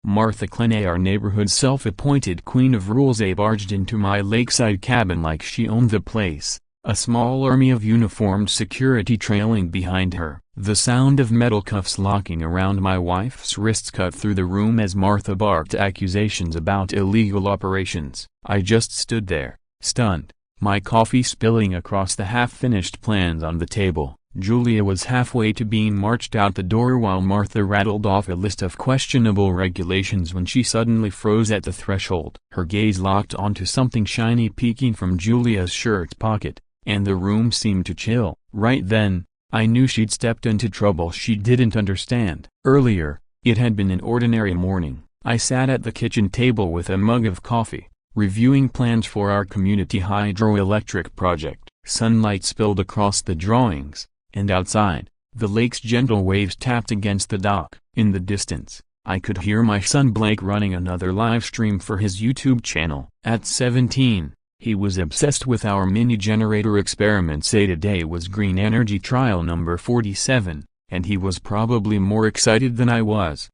Martha Clenney, our neighborhood's self-appointed queen of rules, barged into my lakeside cabin like she owned the place, a small army of uniformed security trailing behind her. The sound of metal cuffs locking around my wife's wrists cut through the room as Martha barked accusations about illegal operations. I just stood there, stunned, my coffee spilling across the half-finished plans on the table. Julia was halfway to being marched out the door while Martha rattled off a list of questionable regulations when she suddenly froze at the threshold. Her gaze locked onto something shiny peeking from Julia's shirt pocket, and the room seemed to chill. Right then, I knew she'd stepped into trouble she didn't understand. Earlier, it had been an ordinary morning. I sat at the kitchen table with a mug of coffee, reviewing plans for our community hydroelectric project. Sunlight spilled across the drawings, and outside, the lake's gentle waves tapped against the dock. In the distance, I could hear my son Blake running another live stream for his YouTube channel. At 17, he was obsessed with our mini generator experiment. Say today was green energy trial number 47, and he was probably more excited than I was.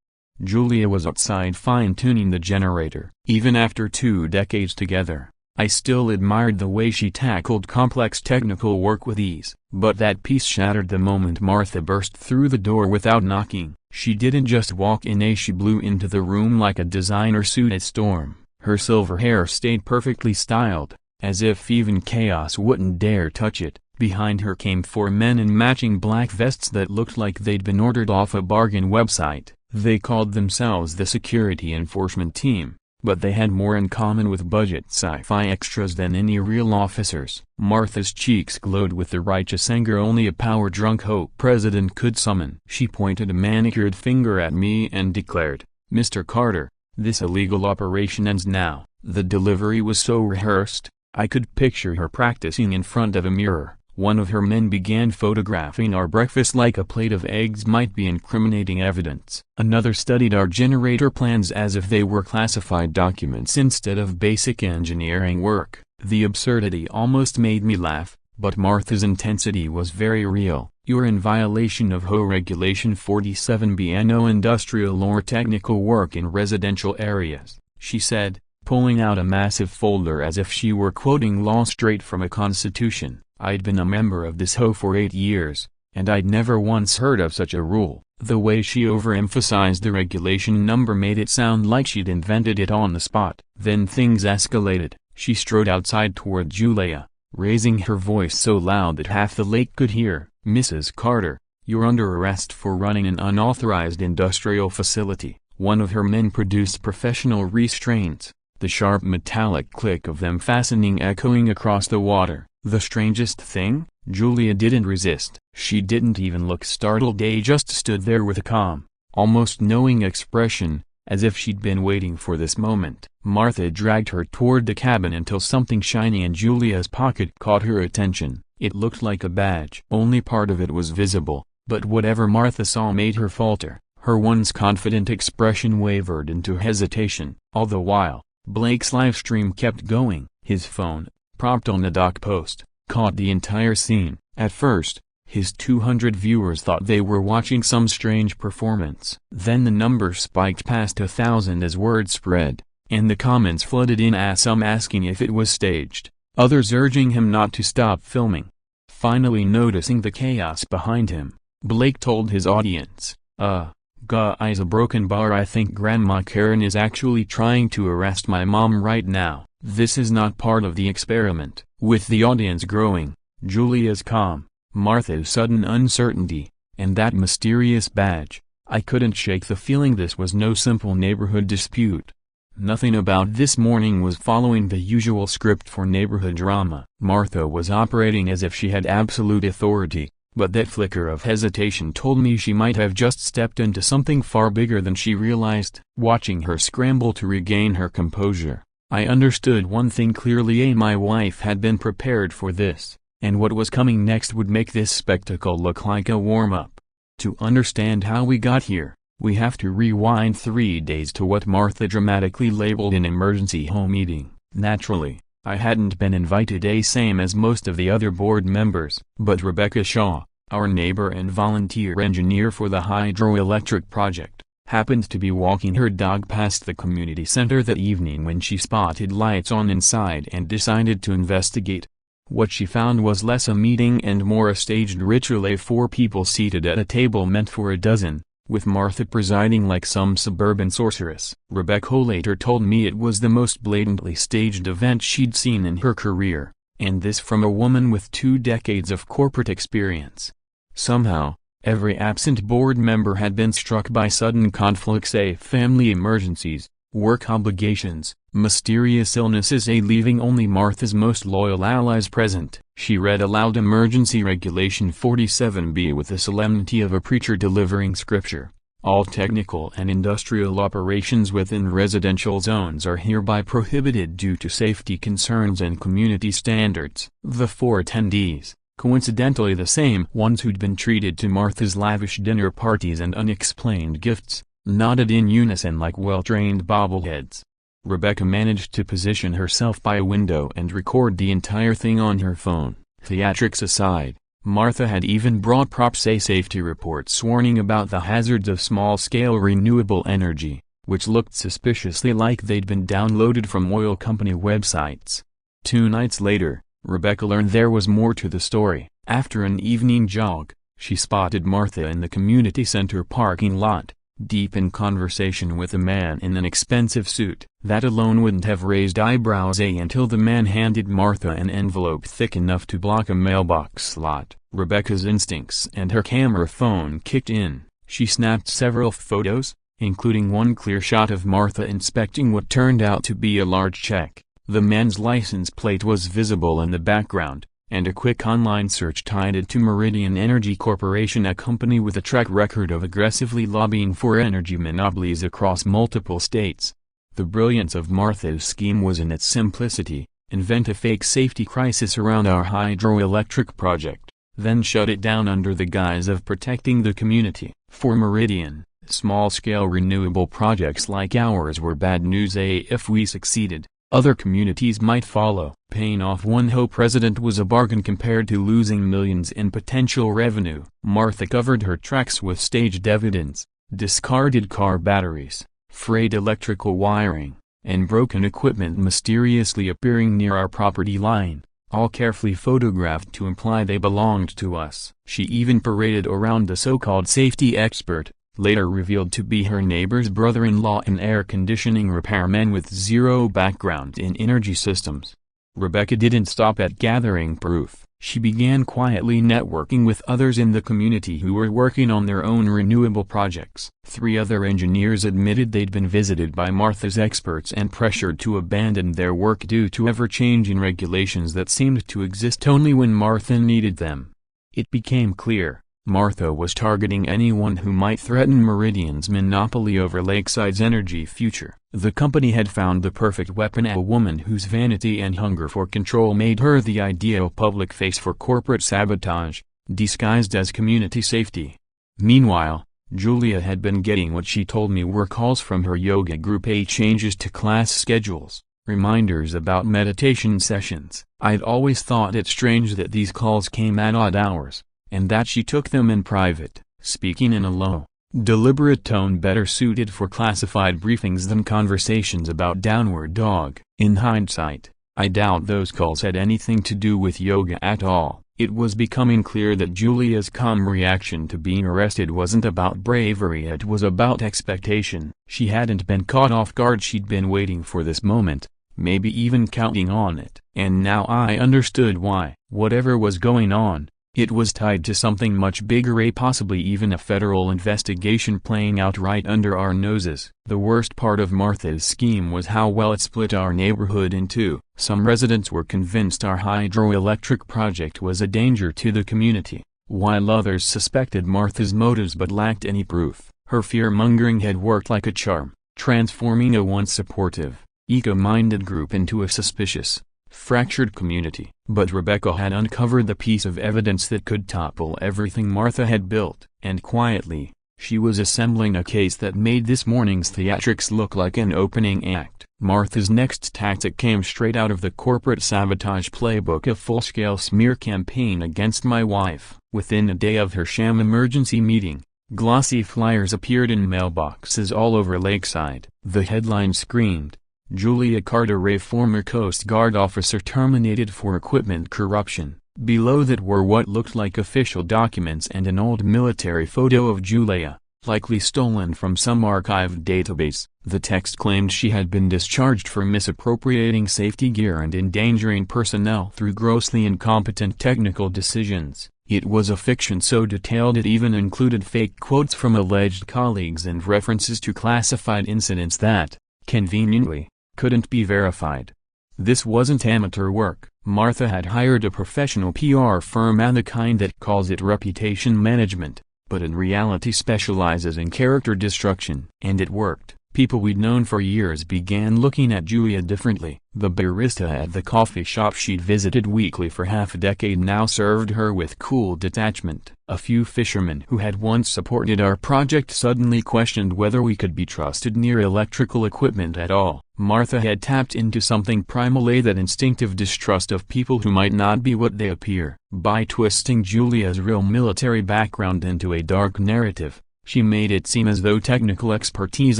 Julia was outside fine-tuning the generator. Even after 2 decades together, I still admired the way she tackled complex technical work with ease. But that peace shattered the moment Martha burst through the door without knocking. She didn't just walk in, she blew into the room like a designer-suited storm. Her silver hair stayed perfectly styled, as if even chaos wouldn't dare touch it. Behind her came 4 men in matching black vests that looked like they'd been ordered off a bargain website. They called themselves the Security Enforcement Team, but they had more in common with budget sci-fi extras than any real officers. Martha's cheeks glowed with the righteous anger only a power-drunk HOA president could summon. She pointed a manicured finger at me and declared, "Mr. Carter, this illegal operation ends now." The delivery was so rehearsed, I could picture her practicing in front of a mirror. One of her men began photographing our breakfast like a plate of eggs might be incriminating evidence. Another studied our generator plans as if they were classified documents instead of basic engineering work. The absurdity almost made me laugh, but Martha's intensity was very real. "You're in violation of HOA Regulation 47B, no industrial or technical work in residential areas," she said, pulling out a massive folder as if she were quoting law straight from a constitution. I'd been a member of this HOA for 8 years, and I'd never once heard of such a rule. The way she overemphasized the regulation number made it sound like she'd invented it on the spot. Then things escalated. She strode outside toward Julia, raising her voice so loud that half the lake could hear. "Mrs. Carter, you're under arrest for running an unauthorized industrial facility." One of her men produced professional restraints, the sharp metallic click of them fastening echoing across the water. The strangest thing? Julia didn't resist. She didn't even look startled. They just stood there with a calm, almost knowing expression, as if she'd been waiting for this moment. Martha dragged her toward the cabin until something shiny in Julia's pocket caught her attention. It looked like a badge. Only part of it was visible, but whatever Martha saw made her falter. Her once confident expression wavered into hesitation. All the while, Blake's livestream kept going. His phone, propped on the dock post, caught the entire scene. At first, his 200 viewers thought they were watching some strange performance. Then the number spiked past 1,000 as word spread, and the comments flooded in, some asking if it was staged, others urging him not to stop filming. Finally noticing the chaos behind him, Blake told his audience, guys, a broken bar. I think Grandma Karen is actually trying to arrest my mom right now. This is not part of the experiment." With the audience growing, Julia's calm, Martha's sudden uncertainty, and that mysterious badge, I couldn't shake the feeling this was no simple neighborhood dispute. Nothing about this morning was following the usual script for neighborhood drama. Martha was operating as if she had absolute authority, but that flicker of hesitation told me she might have just stepped into something far bigger than she realized. Watching her scramble to regain her composure, I understood one thing clearly: my wife had been prepared for this, and what was coming next would make this spectacle look like a warm-up. To understand how we got here, we have to rewind 3 days to what Martha dramatically labeled an emergency home meeting. Naturally, I hadn't been invited, same as most of the other board members, but Rebecca Shaw, our neighbor and volunteer engineer for the hydroelectric project, happened to be walking her dog past the community center that evening when she spotted lights on inside and decided to investigate. What she found was less a meeting and more a staged ritual of 4 people seated at a table meant for a dozen, with Martha presiding like some suburban sorceress. Rebecca later told me it was the most blatantly staged event she'd seen in her career, and this from a woman with 2 decades of corporate experience. Somehow, every absent board member had been struck by sudden conflicts, family emergencies, work obligations, mysterious illnesses, leaving only Martha's most loyal allies present. She read aloud Emergency Regulation 47B with the solemnity of a preacher delivering scripture. All technical and industrial operations within residential zones are hereby prohibited due to safety concerns and community standards. The 4 attendees, coincidentally the same ones who'd been treated to Martha's lavish dinner parties and unexplained gifts, nodded in unison like well-trained bobbleheads. Rebecca managed to position herself by a window and record the entire thing on her phone. Theatrics aside, Martha had even brought props, safety reports warning about the hazards of small-scale renewable energy, which looked suspiciously like they'd been downloaded from oil company websites. 2 nights later, Rebecca learned there was more to the story. After an evening jog, she spotted Martha in the community center parking lot, deep in conversation with a man in an expensive suit. That alone wouldn't have raised eyebrows until the man handed Martha an envelope thick enough to block a mailbox slot. Rebecca's instincts and her camera phone kicked in. She snapped several photos, including one clear shot of Martha inspecting what turned out to be a large check. The man's license plate was visible in the background, and a quick online search tied it to Meridian Energy Corporation, a company with a track record of aggressively lobbying for energy monopolies across multiple states. The brilliance of Martha's scheme was in its simplicity: invent a fake safety crisis around our hydroelectric project, then shut it down under the guise of protecting the community. For Meridian, small-scale renewable projects like ours were bad news. If we succeeded, other communities might follow. Paying off one HOA president was a bargain compared to losing millions in potential revenue. Martha covered her tracks with staged evidence: discarded car batteries, frayed electrical wiring, and broken equipment mysteriously appearing near our property line, all carefully photographed to imply they belonged to us. She even paraded around the so-called safety expert, later revealed to be her neighbor's brother-in-law, an air conditioning repairman with zero background in energy systems. Rebecca didn't stop at gathering proof. She began quietly networking with others in the community who were working on their own renewable projects. 3 other engineers admitted they'd been visited by Martha's experts and pressured to abandon their work due to ever-changing regulations that seemed to exist only when Martha needed them. It became clear Martha was targeting anyone who might threaten Meridian's monopoly over Lakeside's energy future. The company had found the perfect weapon: a woman whose vanity and hunger for control made her the ideal public face for corporate sabotage, disguised as community safety. Meanwhile, Julia had been getting what she told me were calls from her yoga group, changes to class schedules, reminders about meditation sessions. I'd always thought it strange that these calls came at odd hours, and that she took them in private, speaking in a low, deliberate tone better suited for classified briefings than conversations about downward dog. In hindsight, I doubt those calls had anything to do with yoga at all. It was becoming clear that Julia's calm reaction to being arrested wasn't about bravery, it was about expectation. She hadn't been caught off guard, she'd been waiting for this moment, maybe even counting on it. And now I understood why. Whatever was going on, it was tied to something much bigger, possibly even a federal investigation playing out right under our noses. The worst part of Martha's scheme was how well it split our neighborhood in two. Some residents were convinced our hydroelectric project was a danger to the community, while others suspected Martha's motives but lacked any proof. Her fear-mongering had worked like a charm, transforming a once supportive, eco-minded group into a suspicious, fractured community. But Rebecca had uncovered the piece of evidence that could topple everything Martha had built. And quietly, she was assembling a case that made this morning's theatrics look like an opening act. Martha's next tactic came straight out of the corporate sabotage playbook: a full-scale smear campaign against my wife. Within a day of her sham emergency meeting, Glossy flyers appeared in mailboxes all over Lakeside. The headline screamed, "Julia Carteret, former Coast Guard officer terminated for equipment corruption." Below that were what looked like official documents and an old military photo of Julia, likely stolen from some archived database. The text claimed she had been discharged for misappropriating safety gear and endangering personnel through grossly incompetent technical decisions. It was a fiction so detailed it even included fake quotes from alleged colleagues and references to classified incidents that, conveniently, couldn't be verified. This wasn't amateur work. Martha had hired a professional PR firm, and the kind that calls it reputation management, but in reality specializes in character destruction. And it worked. People we'd known for years began looking at Julia differently. The barista at the coffee shop she'd visited weekly for half a decade now served her with cool detachment. A few fishermen who had once supported our project suddenly questioned whether we could be trusted near electrical equipment at all. Martha had tapped into something primal, that instinctive distrust of people who might not be what they appear. By twisting Julia's real military background into a dark narrative, she made it seem as though technical expertise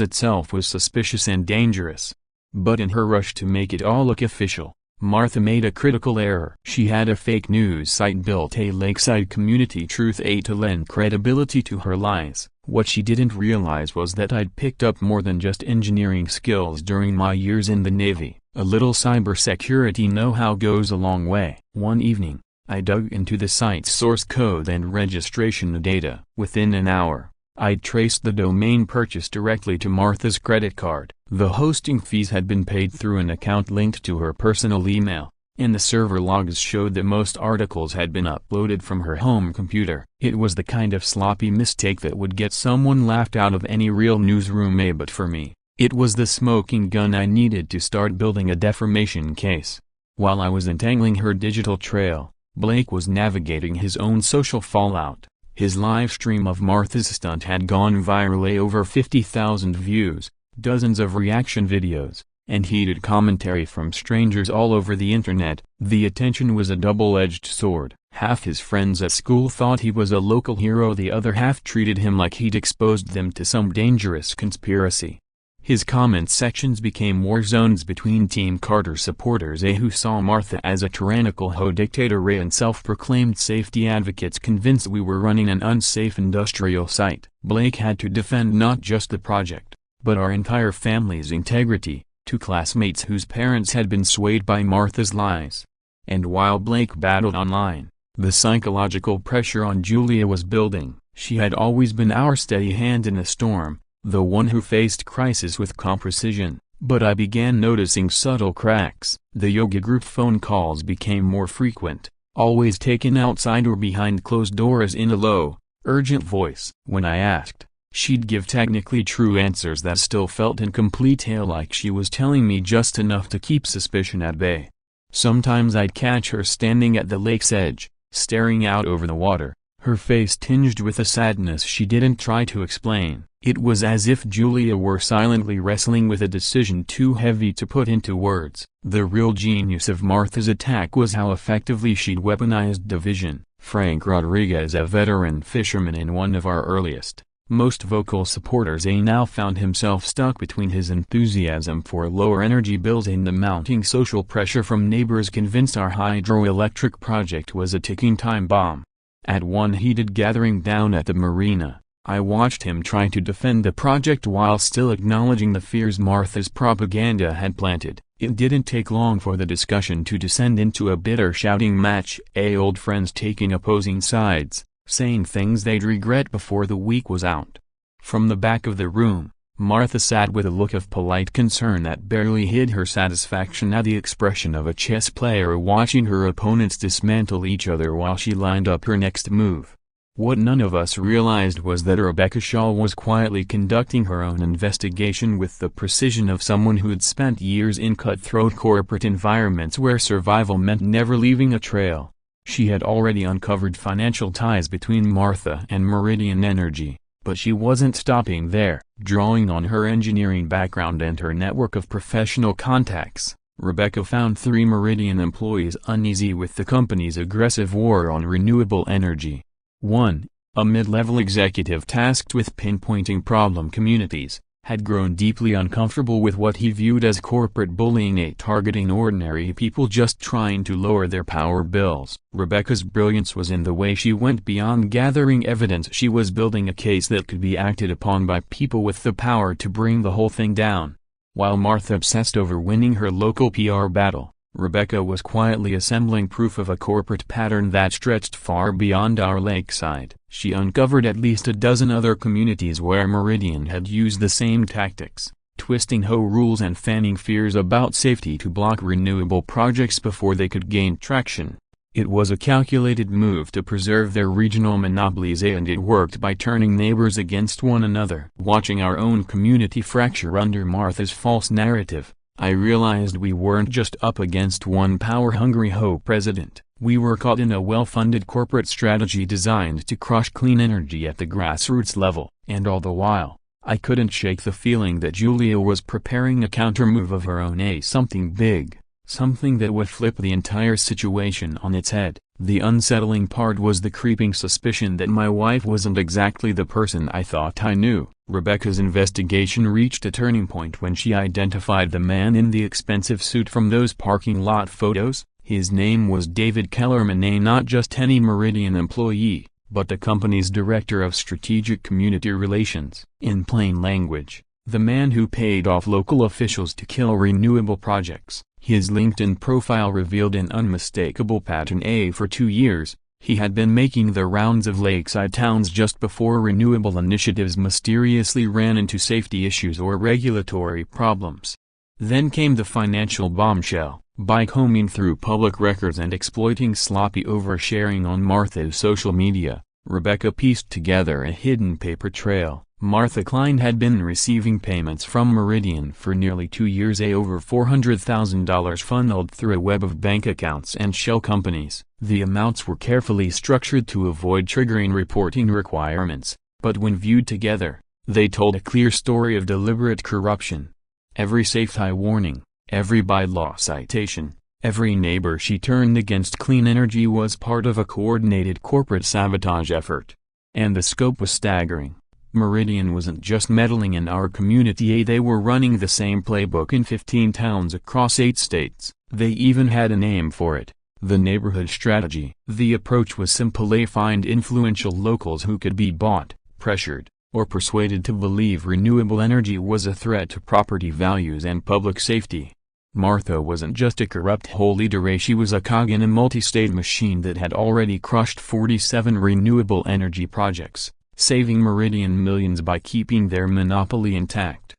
itself was suspicious and dangerous. But in her rush to make it all look official, Martha made a critical error. She had a fake news site built, a Lakeside Community Truth Aid, to lend credibility to her lies. What she didn't realize was that I'd picked up more than just engineering skills during my years in the Navy. A little cybersecurity know-how goes a long way. One evening, I dug into the site's source code and registration data. Within an hour, I'd traced the domain purchase directly to Martha's credit card. The hosting fees had been paid through an account linked to her personal email, and the server logs showed that most articles had been uploaded from her home computer. It was the kind of sloppy mistake that would get someone laughed out of any real newsroom, but for me, it was the smoking gun I needed to start building a defamation case. While I was entangling her digital trail, Blake was navigating his own social fallout. His live stream of Martha's stunt had gone viral, over 50,000 views, dozens of reaction videos, and heated commentary from strangers all over the internet. The attention was a double-edged sword. Half his friends at school thought he was a local hero, the other half treated him like he'd exposed them to some dangerous conspiracy. His comment sections became war zones between Team Carter supporters who saw Martha as a tyrannical HOA dictator and self-proclaimed safety advocates convinced we were running an unsafe industrial site. Blake had to defend not just the project, but our entire family's integrity, to classmates whose parents had been swayed by Martha's lies. And while Blake battled online, the psychological pressure on Julia was building. She had always been our steady hand in a storm, the one who faced crisis with calm precision, but I began noticing subtle cracks. The yoga group phone calls became more frequent, always taken outside or behind closed doors in a low, urgent voice. When I asked, she'd give technically true answers that still felt incomplete, like she was telling me just enough to keep suspicion at bay. Sometimes I'd catch her standing at the lake's edge, staring out over the water, her face tinged with a sadness she didn't try to explain. It was as if Julia were silently wrestling with a decision too heavy to put into words. The real genius of Martha's attack was how effectively she'd weaponized division. Frank Rodriguez, a veteran fisherman and one of our earliest, most vocal supporters, now found himself stuck between his enthusiasm for lower energy bills and the mounting social pressure from neighbors convinced our hydroelectric project was a ticking time bomb. At one heated gathering down at the marina, I watched him try to defend the project while still acknowledging the fears Martha's propaganda had planted. It didn't take long for the discussion to descend into a bitter shouting match, old friends taking opposing sides, saying things they'd regret before the week was out. From the back of the room, Martha sat with a look of polite concern that barely hid her satisfaction at the expression of a chess player watching her opponents dismantle each other while she lined up her next move. What none of us realized was that Rebecca Shaw was quietly conducting her own investigation with the precision of someone who'd spent years in cutthroat corporate environments where survival meant never leaving a trail. She had already uncovered financial ties between Martha and Meridian Energy, but she wasn't stopping there. Drawing on her engineering background and her network of professional contacts, Rebecca found 3 Meridian employees uneasy with the company's aggressive war on renewable energy. 1. a mid-level executive tasked with pinpointing problem communities, had grown deeply uncomfortable with what he viewed as corporate bullying targeting ordinary people just trying to lower their power bills. Rebecca's brilliance was in the way she went beyond gathering evidence. She was building a case that could be acted upon by people with the power to bring the whole thing down. While Martha obsessed over winning her local PR battle, Rebecca was quietly assembling proof of a corporate pattern that stretched far beyond our lakeside. She uncovered at least a dozen other communities where Meridian had used the same tactics, twisting HOA rules and fanning fears about safety to block renewable projects before they could gain traction. It was a calculated move to preserve their regional monopolies, and it worked by turning neighbors against one another. Watching our own community fracture under Martha's false narrative, I realized we weren't just up against one power-hungry HOA president. We were caught in a well-funded corporate strategy designed to crush clean energy at the grassroots level. And all the while, I couldn't shake the feeling that Julia was preparing a countermove of her own, something big, something that would flip the entire situation on its head. The unsettling part was the creeping suspicion that my wife wasn't exactly the person I thought I knew. Rebecca's investigation reached a turning point when she identified the man in the expensive suit from those parking lot photos. His name was David Kellerman, not just any Meridian employee, but the company's director of strategic community relations. In plain language, the man who paid off local officials to kill renewable projects. His LinkedIn profile revealed an unmistakable pattern. For 2 years, he had been making the rounds of lakeside towns just before renewable initiatives mysteriously ran into safety issues or regulatory problems. Then came the financial bombshell. By combing through public records and exploiting sloppy oversharing on Martha's social media, Rebecca pieced together a hidden paper trail. Martha Klein had been receiving payments from Meridian for nearly 2 years, over $400,000 funneled through a web of bank accounts and shell companies. The amounts were carefully structured to avoid triggering reporting requirements, but when viewed together, they told a clear story of deliberate corruption. Every safety warning, every bylaw citation, every neighbor she turned against clean energy was part of a coordinated corporate sabotage effort. And the scope was staggering. Meridian wasn't just meddling in our community, they were running the same playbook in 15 towns across 8 states. They even had a name for it: the neighborhood strategy. The approach was simple: find influential locals who could be bought, pressured, or persuaded to believe renewable energy was a threat to property values and public safety. Martha wasn't just a corrupt HOA leader, she was a cog in a multi-state machine that had already crushed 47 renewable energy projects, saving Meridian millions by keeping their monopoly intact.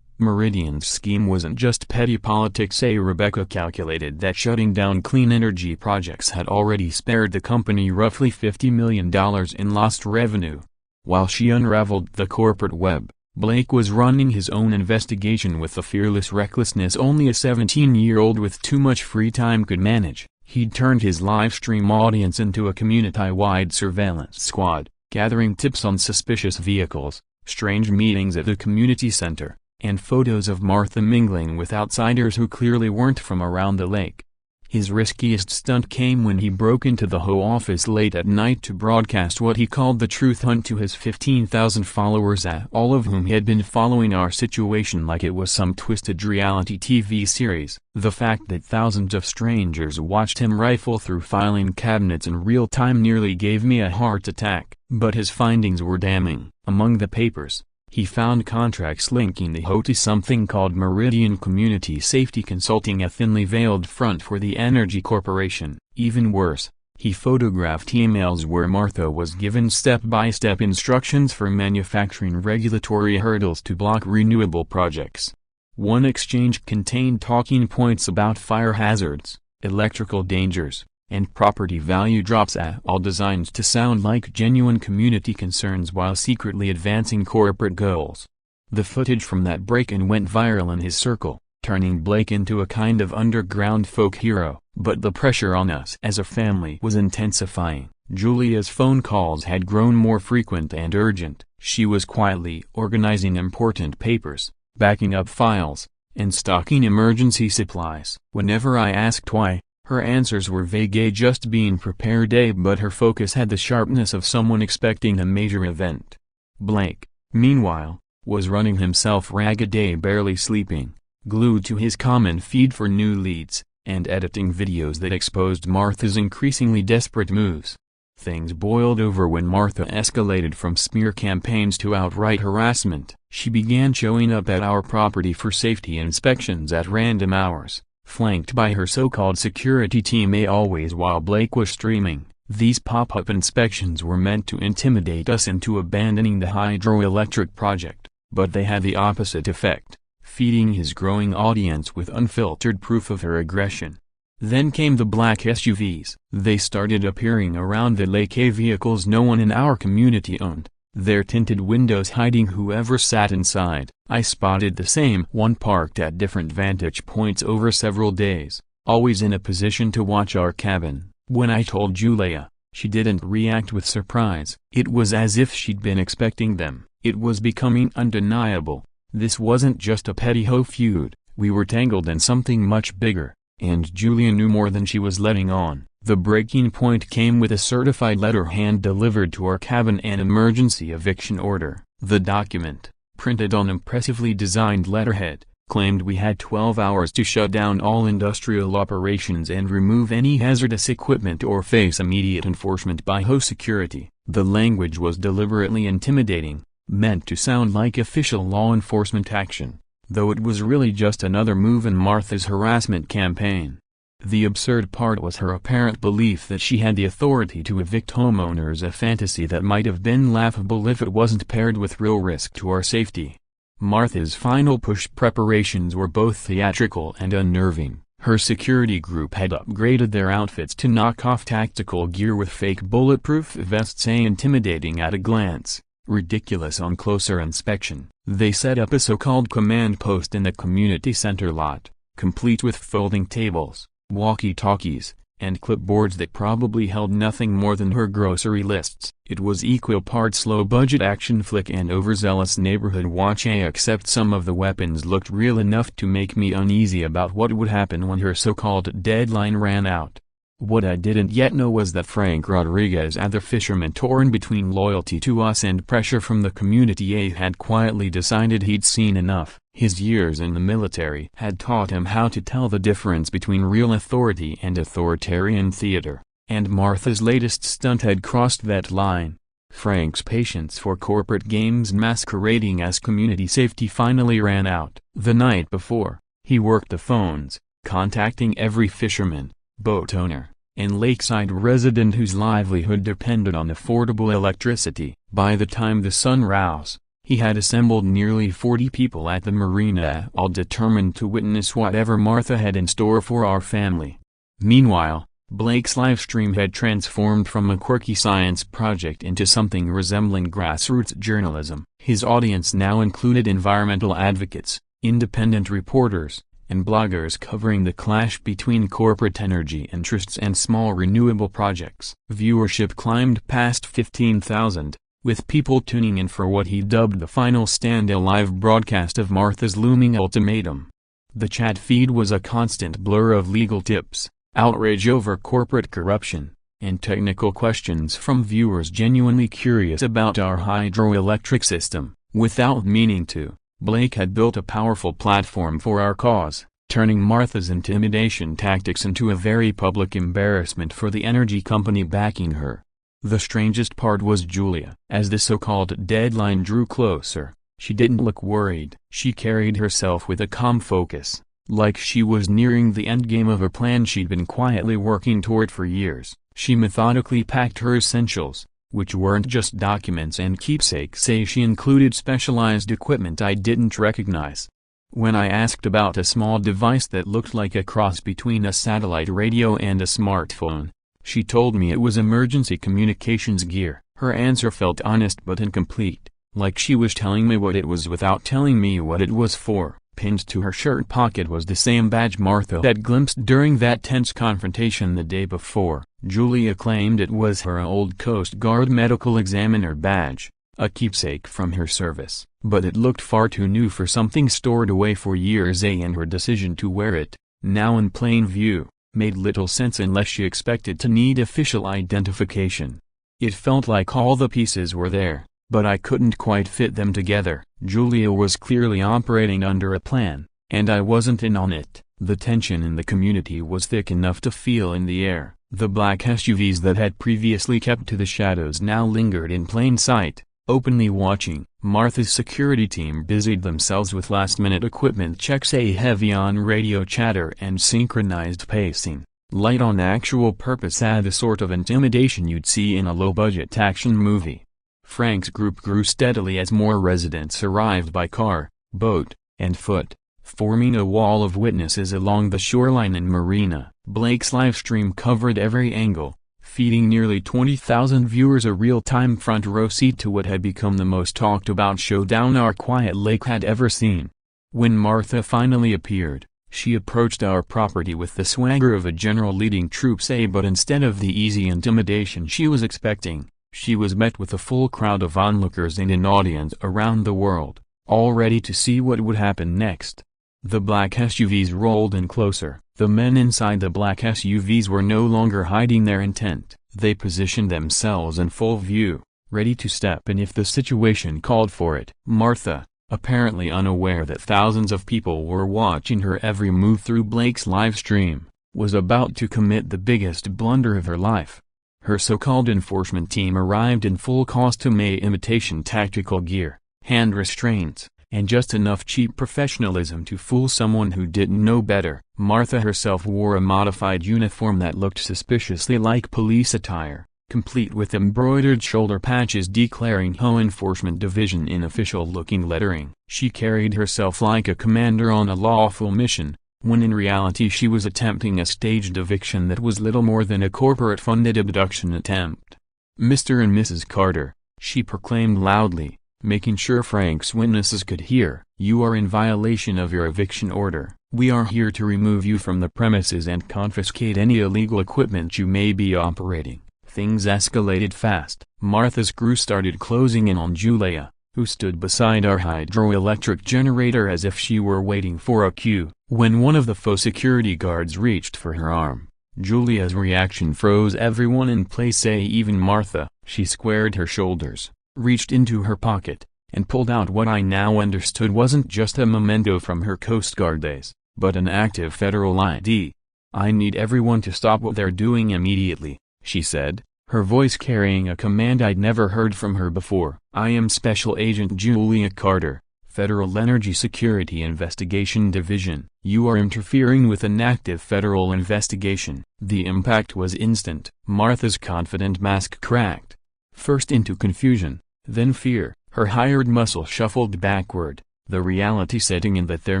Meridian's scheme wasn't just petty politics. Rebecca calculated that shutting down clean energy projects had already spared the company roughly $50 million in lost revenue. While she unraveled the corporate web, Blake was running his own investigation with the fearless recklessness only a 17-year-old with too much free time could manage. He'd turned his live stream audience into a community-wide surveillance squad, gathering tips on suspicious vehicles, strange meetings at the community center, and photos of Martha mingling with outsiders who clearly weren't from around the lake. His riskiest stunt came when he broke into the HOA office late at night to broadcast what he called the truth hunt to his 15,000 followers, all of whom had been following our situation like it was some twisted reality TV series. The fact that thousands of strangers watched him rifle through filing cabinets in real time nearly gave me a heart attack. But his findings were damning. Among the papers, he found contracts linking the HOA to something called Meridian Community Safety Consulting, a thinly veiled front for the energy corporation. Even worse, he photographed emails where Martha was given step-by-step instructions for manufacturing regulatory hurdles to block renewable projects. One exchange contained talking points about fire hazards, electrical dangers, and property value drops, all designed to sound like genuine community concerns while secretly advancing corporate goals. The footage from that break-in went viral in his circle, turning Blake into a kind of underground folk hero. But the pressure on us as a family was intensifying. Julia's phone calls had grown more frequent and urgent. She was quietly organizing important papers, backing up files, and stocking emergency supplies. Whenever I asked why, Her answers were vague, a just being prepared but her focus had the sharpness of someone expecting a major event. Blake, meanwhile, was running himself ragged, barely sleeping, glued to his common feed for new leads, and editing videos that exposed Martha's increasingly desperate moves. Things boiled over when Martha escalated from smear campaigns to outright harassment. She began showing up at our property for safety inspections at random hours, flanked by her so-called security team always while Blake was streaming. These pop-up inspections were meant to intimidate us into abandoning the hydroelectric project, but they had the opposite effect, feeding his growing audience with unfiltered proof of her aggression. Then came the black SUVs. They started appearing around the lake, vehicles no one in our community owned, their tinted windows hiding whoever sat inside. I spotted the same one parked at different vantage points over several days, always in a position to watch our cabin. When I told Julia, she didn't react with surprise. It was as if she'd been expecting them. It was becoming undeniable. This wasn't just a petty hoe feud, we were tangled in something much bigger, and Julia knew more than she was letting on. The breaking point came with a certified letter hand-delivered to our cabin, an emergency eviction order. The document, printed on impressively designed letterhead, claimed we had 12 hours to shut down all industrial operations and remove any hazardous equipment or face immediate enforcement by HOA security. The language was deliberately intimidating, meant to sound like official law enforcement action, though it was really just another move in Martha's harassment campaign. The absurd part was her apparent belief that she had the authority to evict homeowners, a fantasy that might have been laughable if it wasn't paired with real risk to our safety. Martha's final push preparations were both theatrical and unnerving. Her security group had upgraded their outfits to knock-off tactical gear with fake bulletproof vests, intimidating at a glance, ridiculous on closer inspection. They set up a so-called command post in the community center lot, complete with folding tables, walkie-talkies, and clipboards that probably held nothing more than her grocery lists. It was equal parts low-budget action flick and overzealous neighborhood watch, except some of the weapons looked real enough to make me uneasy about what would happen when her so-called deadline ran out. What I didn't yet know was that Frank Rodriguez, the fisherman, torn between loyalty to us and pressure from the community, had quietly decided he'd seen enough. His years in the military had taught him how to tell the difference between real authority and authoritarian theater, and Martha's latest stunt had crossed that line. Frank's patience for corporate games masquerading as community safety finally ran out. The night before, he worked the phones, contacting every fisherman, boat owner, and lakeside resident whose livelihood depended on affordable electricity. By the time the sun rose, he had assembled nearly 40 people at the marina, all determined to witness whatever Martha had in store for our family. Meanwhile, Blake's livestream had transformed from a quirky science project into something resembling grassroots journalism. His audience now included environmental advocates, independent reporters, and bloggers covering the clash between corporate energy interests and small renewable projects. Viewership climbed past 15,000, with people tuning in for what he dubbed the final stand, a live broadcast of Martha's looming ultimatum. The chat feed was a constant blur of legal tips, outrage over corporate corruption, and technical questions from viewers genuinely curious about our hydroelectric system. Without meaning to, Blake had built a powerful platform for our cause, turning Martha's intimidation tactics into a very public embarrassment for the energy company backing her. The strangest part was Julia. As the so-called deadline drew closer, she didn't look worried. She carried herself with a calm focus, like she was nearing the endgame of a plan she'd been quietly working toward for years. She methodically packed her essentials, which weren't just documents and keepsakes. She included specialized equipment I didn't recognize. When I asked about a small device that looked like a cross between a satellite radio and a smartphone, she told me it was emergency communications gear. Her answer felt honest but incomplete, like she was telling me what it was without telling me what it was for. Pinned to her shirt pocket was the same badge Martha had glimpsed during that tense confrontation the day before. Julia claimed it was her old Coast Guard medical examiner badge, a keepsake from her service, but it looked far too new for something stored away for years, and her decision to wear it, now in plain view, made little sense unless she expected to need official identification. It felt like all the pieces were there, but I couldn't quite fit them together. Julia was clearly operating under a plan, and I wasn't in on it. The tension in the community was thick enough to feel in the air. The black SUVs that had previously kept to the shadows now lingered in plain sight, openly watching. Martha's security team busied themselves with last-minute equipment checks, a heavy on radio chatter and synchronized pacing. Light on actual purpose had the sort of intimidation you'd see in a low-budget action movie. Frank's group grew steadily as more residents arrived by car, boat, and foot, forming a wall of witnesses along the shoreline and marina. Blake's livestream covered every angle, feeding nearly 20,000 viewers a real-time front-row seat to what had become the most talked-about showdown our quiet lake had ever seen. When Martha finally appeared, she approached our property with the swagger of a general leading troops, but instead of the easy intimidation she was expecting, she was met with a full crowd of onlookers and an audience around the world, all ready to see what would happen next. The black SUVs rolled in closer. The men inside the black SUVs were no longer hiding their intent. They positioned themselves in full view, ready to step in if the situation called for it. Martha, apparently unaware that thousands of people were watching her every move through Blake's livestream, was about to commit the biggest blunder of her life. Her so-called enforcement team arrived in full costume, imitation tactical gear, hand restraints, and just enough cheap professionalism to fool someone who didn't know better. Martha herself wore a modified uniform that looked suspiciously like police attire, complete with embroidered shoulder patches declaring HOA Enforcement Division in official-looking lettering. She carried herself like a commander on a lawful mission, when in reality she was attempting a staged eviction that was little more than a corporate-funded abduction attempt. "Mr. and Mrs. Carter," she proclaimed loudly, making sure Frank's witnesses could hear, "you are in violation of your eviction order. We are here to remove you from the premises and confiscate any illegal equipment you may be operating." Things escalated fast. Martha's crew started closing in on Julia, who stood beside our hydroelectric generator as if she were waiting for a cue. When one of the faux security guards reached for her arm, Julia's reaction froze everyone in place, even Martha. She squared her shoulders, reached into her pocket, and pulled out what I now understood wasn't just a memento from her Coast Guard days, but an active federal ID. "I need everyone to stop what they're doing immediately," she said, her voice carrying a command I'd never heard from her before. "I am Special Agent Julia Carter, Federal Energy Security Investigation Division. You are interfering with an active federal investigation." The impact was instant. Martha's confident mask cracked, first into confusion, then fear. Her hired muscle shuffled backward, the reality setting in that their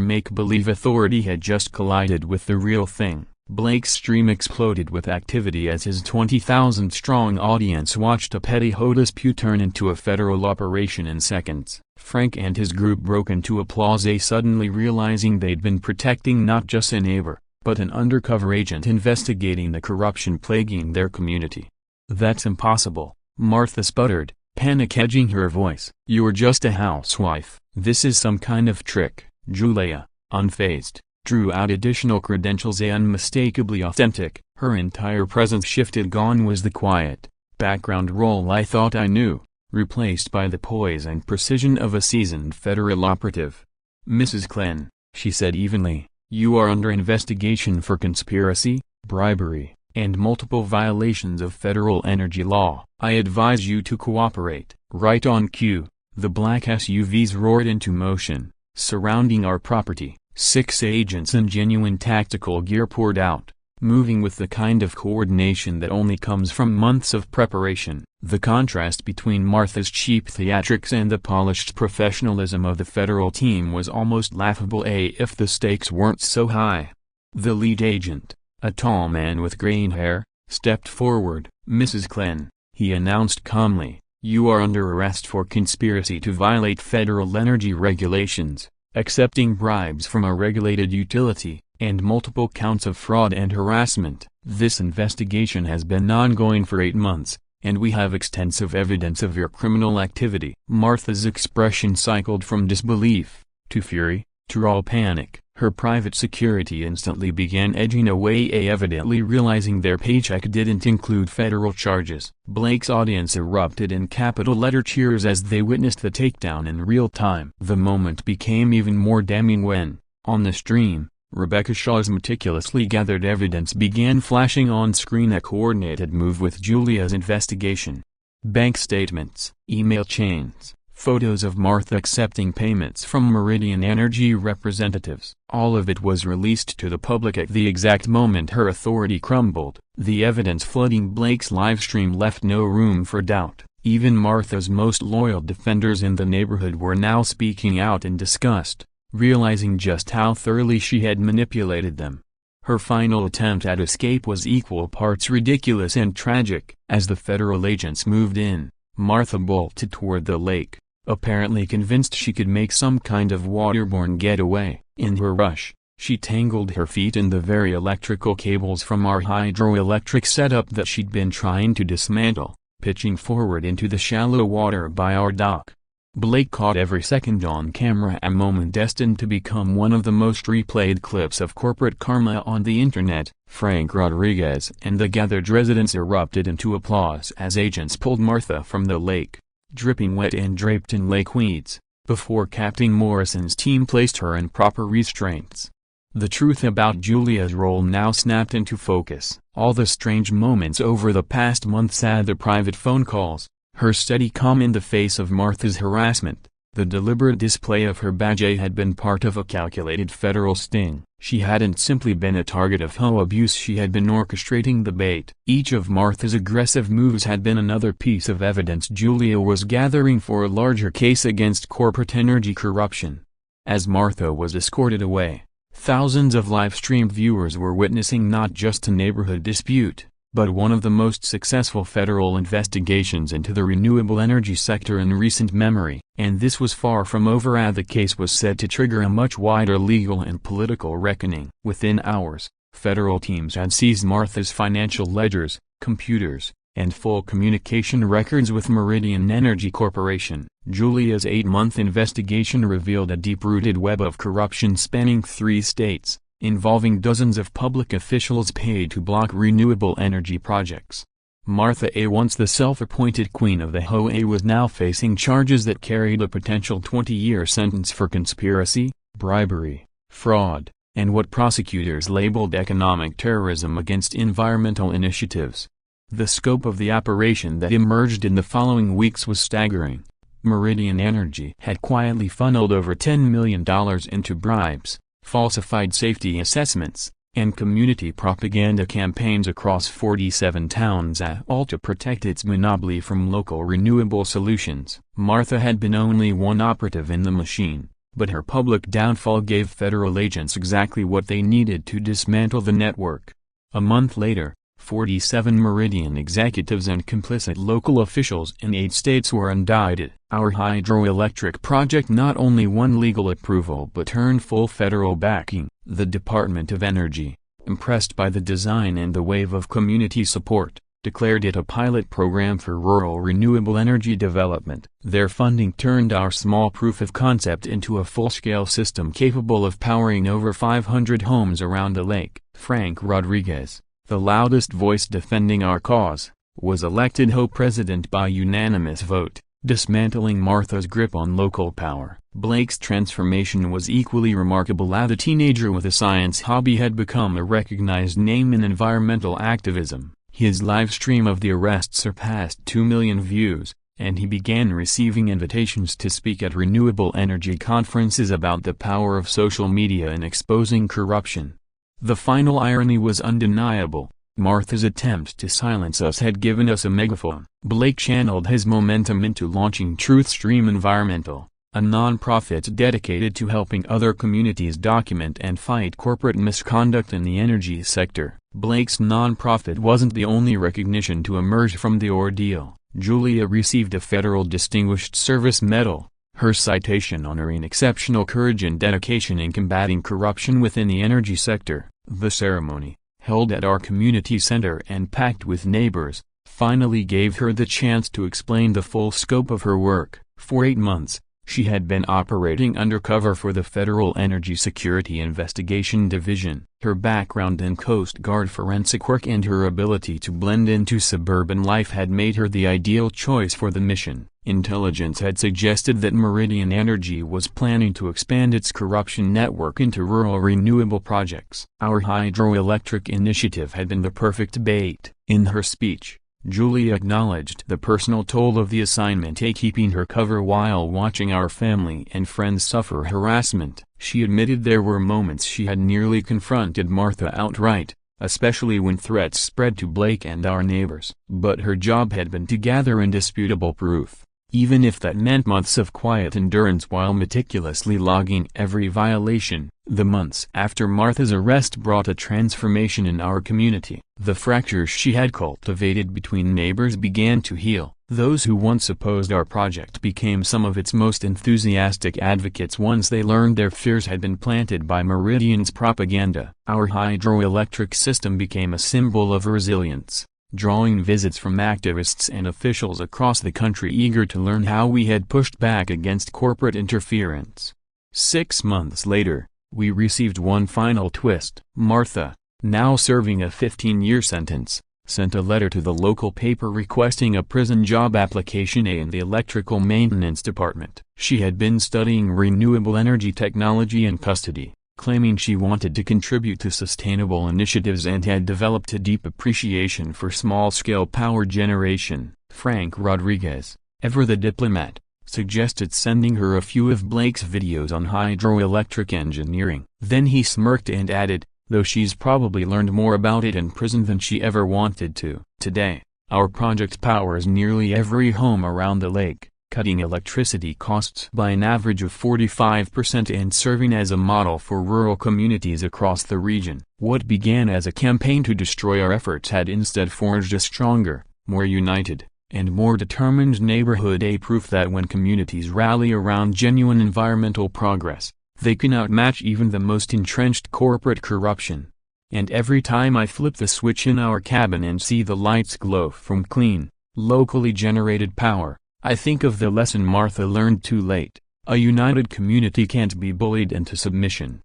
make-believe authority had just collided with the real thing. Blake's stream exploded with activity as his 20,000-strong audience watched a petty HOA dispute turn into a federal operation in seconds. Frank and his group broke into applause, suddenly realizing they'd been protecting not just a neighbor, but an undercover agent investigating the corruption plaguing their community. "That's impossible," Martha sputtered, panic edging her voice. "You're just a housewife. This is some kind of trick." Julia, unfazed, drew out additional credentials, unmistakably authentic. Her entire presence shifted. Gone was the quiet, background role I thought I knew, replaced by the poise and precision of a seasoned federal operative. "Mrs. Klen," she said evenly, "you are under investigation for conspiracy, bribery, and multiple violations of federal energy law. I advise you to cooperate." Right on cue, the black SUVs roared into motion, surrounding our property. 6 agents in genuine tactical gear poured out, moving with the kind of coordination that only comes from months of preparation. The contrast between Martha's cheap theatrics and the polished professionalism of the federal team was almost laughable, if the stakes weren't so high. The lead agent, a tall man with graying hair, stepped forward. "Mrs. Klen," he announced calmly, "you are under arrest for conspiracy to violate federal energy regulations, accepting bribes from a regulated utility, and multiple counts of fraud and harassment. This investigation has been ongoing for 8 months, and we have extensive evidence of your criminal activity." Martha's expression cycled from disbelief, to fury, to raw panic. Her private security instantly began edging away, evidently realizing their paycheck didn't include federal charges. Blake's audience erupted in capital-letter cheers as they witnessed the takedown in real time. The moment became even more damning when, on the stream, Rebecca Shaw's meticulously gathered evidence began flashing on screen, a coordinated move with Julia's investigation. Bank statements, email chains, photos of Martha accepting payments from Meridian Energy representatives. All of it was released to the public at the exact moment her authority crumbled. The evidence flooding Blake's livestream left no room for doubt. Even Martha's most loyal defenders in the neighborhood were now speaking out in disgust, realizing just how thoroughly she had manipulated them. Her final attempt at escape was equal parts ridiculous and tragic. As the federal agents moved in, Martha bolted toward the lake, apparently convinced she could make some kind of waterborne getaway. In her rush, she tangled her feet in the very electrical cables from our hydroelectric setup that she'd been trying to dismantle, pitching forward into the shallow water by our dock. Blake caught every second on camera, a moment destined to become one of the most replayed clips of corporate karma on the internet. Frank Rodriguez and the gathered residents erupted into applause as agents pulled Martha from the lake, dripping wet and draped in lake weeds, before Captain Morrison's team placed her in proper restraints. The truth about Julia's role now snapped into focus. All the strange moments over the past months, the private phone calls, her steady calm in the face of Martha's harassment, the deliberate display of her badge, had been part of a calculated federal sting. She hadn't simply been a target of HOA abuse, she had been orchestrating the bait. Each of Martha's aggressive moves had been another piece of evidence Julia was gathering for a larger case against corporate energy corruption. As Martha was escorted away, thousands of live-streamed viewers were witnessing not just a neighborhood dispute, but one of the most successful federal investigations into the renewable energy sector in recent memory. And this was far from over, as the case was set to trigger a much wider legal and political reckoning. Within hours, federal teams had seized Martha's financial ledgers, computers, and full communication records with Meridian Energy Corporation. Julia's 8-month investigation revealed a deep-rooted web of corruption spanning 3 states, involving dozens of public officials paid to block renewable energy projects. Martha A., once the self-appointed queen of the HOA, was now facing charges that carried a potential 20-year sentence for conspiracy, bribery, fraud, and what prosecutors labeled economic terrorism against environmental initiatives. The scope of the operation that emerged in the following weeks was staggering. Meridian Energy had quietly funneled over $10 million into bribes, falsified safety assessments, and community propaganda campaigns across 47 towns, all to protect its monopoly from local renewable solutions. Martha had been only one operative in the machine, but her public downfall gave federal agents exactly what they needed to dismantle the network. A month later, 47 Meridian executives and complicit local officials in 8 states were indicted. Our hydroelectric project not only won legal approval but earned full federal backing. The Department of Energy, impressed by the design and the wave of community support, declared it a pilot program for rural renewable energy development. Their funding turned our small proof of concept into a full-scale system capable of powering over 500 homes around the lake. Frank Rodriguez, the loudest voice defending our cause, was elected HOA president by unanimous vote, dismantling Martha's grip on local power. Blake's transformation was equally remarkable, as a teenager with a science hobby had become a recognized name in environmental activism. His live stream of the arrest surpassed 2 million views, and he began receiving invitations to speak at renewable energy conferences about the power of social media in exposing corruption. The final irony was undeniable. Martha's attempt to silence us had given us a megaphone. Blake channeled his momentum into launching TruthStream Environmental, a non-profit dedicated to helping other communities document and fight corporate misconduct in the energy sector. Blake's non-profit wasn't the only recognition to emerge from the ordeal. Julia received a Federal Distinguished Service Medal, her citation honoring exceptional courage and dedication in combating corruption within the energy sector. The ceremony, held at our community center and packed with neighbors, finally gave her the chance to explain the full scope of her work. For 8 months, She had been operating undercover for the Federal Energy Security Investigation Division. Her background in Coast Guard forensic work and her ability to blend into suburban life had made her the ideal choice for the mission. Intelligence had suggested that Meridian Energy was planning to expand its corruption network into rural renewable projects. Our hydroelectric initiative had been the perfect bait. In her speech, Julia acknowledged the personal toll of the assignment, keeping her cover while watching our family and friends suffer harassment. She admitted there were moments she had nearly confronted Martha outright, especially when threats spread to Blake and our neighbors. But her job had been to gather indisputable proof, even if that meant months of quiet endurance while meticulously logging every violation. The months after Martha's arrest brought a transformation in our community. The fractures she had cultivated between neighbors began to heal. Those who once opposed our project became some of its most enthusiastic advocates once they learned their fears had been planted by Meridian's propaganda. Our hydroelectric system became a symbol of resilience, drawing visits from activists and officials across the country eager to learn how we had pushed back against corporate interference. 6 months later, we received one final twist. Martha, now serving a 15-year sentence, sent a letter to the local paper requesting a prison job application in the electrical maintenance department. She had been studying renewable energy technology in custody, claiming she wanted to contribute to sustainable initiatives and had developed a deep appreciation for small-scale power generation. Frank Rodriguez, ever the diplomat, suggested sending her a few of Blake's videos on hydroelectric engineering. Then he smirked and added, though she's probably learned more about it in prison than she ever wanted to. Today, our project powers nearly every home around the lake, cutting electricity costs by an average of 45% and serving as a model for rural communities across the region. What began as a campaign to destroy our efforts had instead forged a stronger, more united, and more determined neighborhood, a proof that when communities rally around genuine environmental progress, they can outmatch even the most entrenched corporate corruption. And every time I flip the switch in our cabin and see the lights glow from clean, locally generated power, I think of the lesson Martha learned too late: a united community can't be bullied into submission.